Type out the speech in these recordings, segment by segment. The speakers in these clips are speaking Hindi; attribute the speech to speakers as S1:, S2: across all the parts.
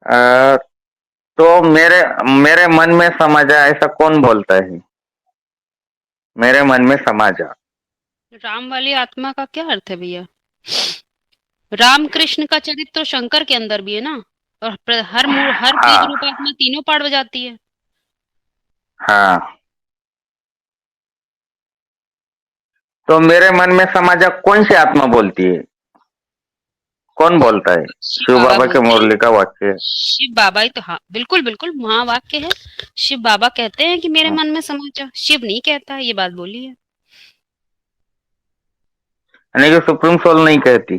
S1: अ, तो मेरे मेरे मन में समा जा, ऐसा कौन बोलता है? मेरे मन में समा जा।
S2: राम वाली आत्मा का क्या अर्थ है भैया? राम कृष्ण का चरित्र तो शंकर के अंदर भी है ना। और हर बीज
S1: हाँ,
S2: रूपात्मा तीनों पार्ट बजाती है।
S1: हाँ। तो मेरे मन में समा जा कौन सी आत्मा बोलती है? कौन बोलता है?
S2: शिव
S1: शिव
S2: बाबा
S1: बाबा के
S2: बोलते हैं।
S1: मुरली का वाक्य है।
S2: शिव बाबा ही तो, हाँ बिल्कुल बिल्कुल महावाक्य है। शिव बाबा कहते हैं कि मेरे
S1: हम्म,
S2: मन में समा जा, शिव नहीं कहता ये बात बोली है।
S1: यानी कि सुप्रीम सोल नहीं कहती।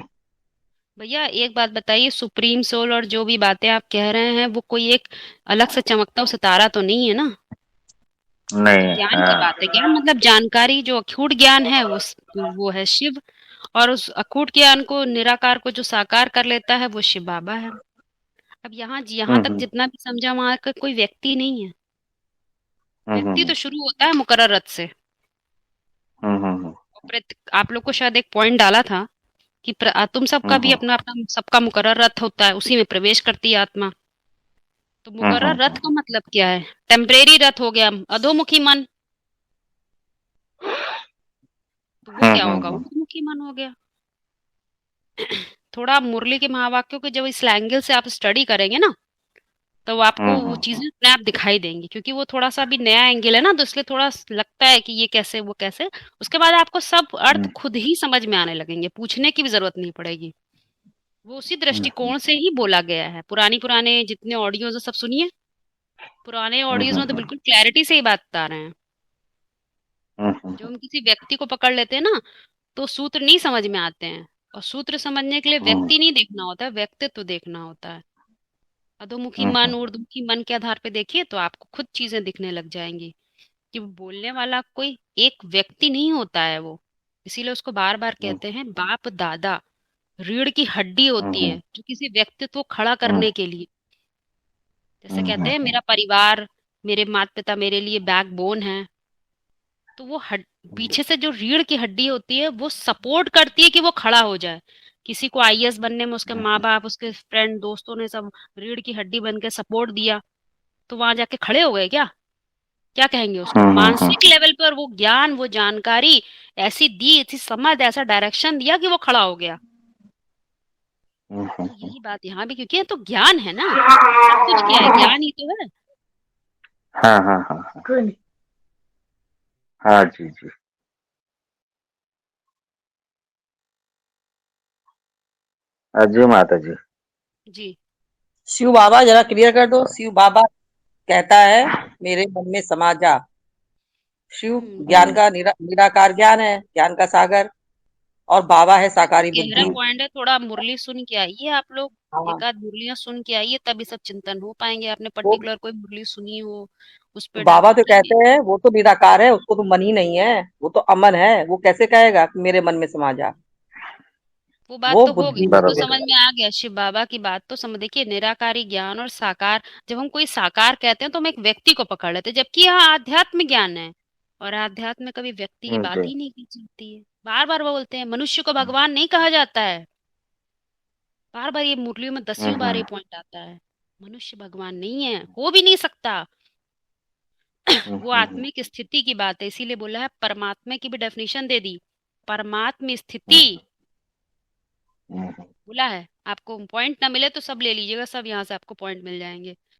S2: भैया एक बात बताइए, सुप्रीम सोल और जो भी बातें आप कह रहे हैं वो कोई एक अलग से चमकता हुआ सितारा तो नहीं है ना। ये तो
S1: नहीं।
S2: ज्ञान की
S1: हाँ।
S2: बात है। ज्ञान मतलब जानकारी, जो अखूट ज्ञान है वो है शिव। और उस अखूट ज्ञान को, निराकार को जो साकार कर लेता है वो शिव बाबा है। अब यहाँ तक
S1: हम्म,
S2: जितना भी समझा, वहां का कोई व्यक्ति नहीं है।
S1: हम्म,
S2: व्यक्ति
S1: हम्म,
S2: तो शुरू होता है मुकर्रर रत से।
S1: हम्म,
S2: आप लोग को शायद एक पॉइंट डाला था कि तुम सबका भी
S1: हम्म,
S2: अपना अपना सबका मुकर्रर रथ होता है, उसी में प्रवेश करती है आत्मा। तो मुकर्रर रथ का मतलब क्या है? टेम्परेरी रथ हो गया अधोमुखी मन। तो वो
S1: हम्म,
S2: क्या होगा?
S1: हम्म,
S2: ऊर्ध्वमुखी मन हो गया। थोड़ा मुरली के महावाक्यों के जब इस एंगल से आप स्टडी करेंगे ना, तो आपको वो
S1: हम्म,
S2: चीजें अपने आप दिखाई देंगी, क्योंकि वो थोड़ा सा भी नया एंगल है ना, तो इसलिए थोड़ा लगता है कि ये कैसे वो कैसे। उसके बाद आपको सब अर्थ
S1: हम्म,
S2: खुद ही समझ में आने लगेंगे, पूछने की भी जरूरत नहीं पड़ेगी। वो उसी
S1: हम्म,
S2: दृष्टिकोण से ही बोला गया है। पुराने जितने ऑडियोज है सब सुनिए। पुराने ऑडियोज में तो बिल्कुल क्लैरिटी से ही बात बता रहे हैं।
S1: हम्म,
S2: जो हम किसी व्यक्ति को पकड़ लेते हैं ना, तो सूत्र नहीं समझ में आते हैं। और सूत्र समझने के लिए
S1: हम्म,
S2: व्यक्ति नहीं देखना होता है, व्यक्तित्व देखना होता है। अधोमुखी मन,
S1: हम्म,
S2: ऊर्ध्वमुखी मन के आधार पे देखिए तो आपको खुद चीजें दिखने लग जाएंगी कि वो बोलने वाला कोई एक व्यक्ति नहीं होता है वो। इसीलिए उसको बार बार कहते हैं बाप दादा। रीढ़ की हड्डी होती है जो किसी व्यक्तित्व को खड़ा करने के लिए। जैसे कहते हैं मेरा परिवार, मेरे माता पिता मेरे लिए बैकबोन है। तो वो पीछे से जो रीढ़ की हड्डी होती है वो सपोर्ट करती है कि वो खड़ा हो जाए। किसी को आईएएस बनने में उसके माँ बाप, उसके फ्रेंड, दोस्तों ने सब रीढ़ की हड्डी बन के सपोर्ट दिया, तो वहां जाके खड़े हो गए क्या? क्या कहेंगे उसको? मानसिक लेवल पर वो ज्ञान, वो जानकारी ऐसी दी, ऐसी समझ, ऐसा डायरेक्शन दिया कि वो खड़ा हो गया। तो यही बात यहाँ भी, क्योंकि ये तो ज्ञान है ना। सब कुछ क्या है? ज्ञान ही तो है।
S1: हाँ, हाँ, हाँ, हाँ। हाँ जी, जी। हाँ जी माता जी।
S2: जी।
S3: शिव बाबा जरा क्लियर कर दो। शिव बाबा कहता है मेरे मन में समा जा। शिव ज्ञान
S1: हम्म,
S3: का निराकार ज्ञान है, ज्ञान का सागर। और बाबा है
S2: बहुत
S3: साकारी
S2: गहरा
S3: बुद्धि।
S2: पॉइंट है। थोड़ा मुरली सुन के आइए आप लोग।
S3: हाँ,
S2: एक आध मुरलियां सुन के आइए, तभी सब चिंतन हो पाएंगे। आपने
S3: वो
S2: पर्टिकुलर कोई मुरली सुनी हो उस
S3: तो
S2: पर
S3: बाबा तो कहते
S2: जाइए।
S3: हैं वो तो निराकार है, उसको तो मन ही नहीं है। वो तो अमन है, वो कैसे कहेगा कि मेरे मन में समा जा।
S2: वो बात
S3: वो
S2: तो हो गई,
S3: बुद्धि
S2: वो तो
S3: है।
S1: बराबर।
S2: समझ में आ गया। शिव बाबा की बात तो समझ, देखिए निराकारी ज्ञान और साकार। जब हम कोई साकार कहते हैं तो हम एक व्यक्ति को पकड़ लेते हैं, जबकि यहाँ आध्यात्म ज्ञान है। और आध्यात्म में कभी व्यक्ति की बात
S1: जी।
S2: ही नहीं की जाती है। बार बार वो बोलते हैं मनुष्य को भगवान नहीं कहा जाता है। बार बार ये मुरलियों में दसियों बार ये पॉइंट आता है। मनुष्य भगवान नहीं है, हो भी नहीं सकता। वो आत्मिक स्थिति की बात है, इसीलिए बोला है। परमात्मा की भी डेफिनेशन दे दी, परमात्म स्थिति बोला है। आपको पॉइंट ना मिले तो सब ले लीजिएगा, सब यहाँ से आपको पॉइंट मिल जाएंगे।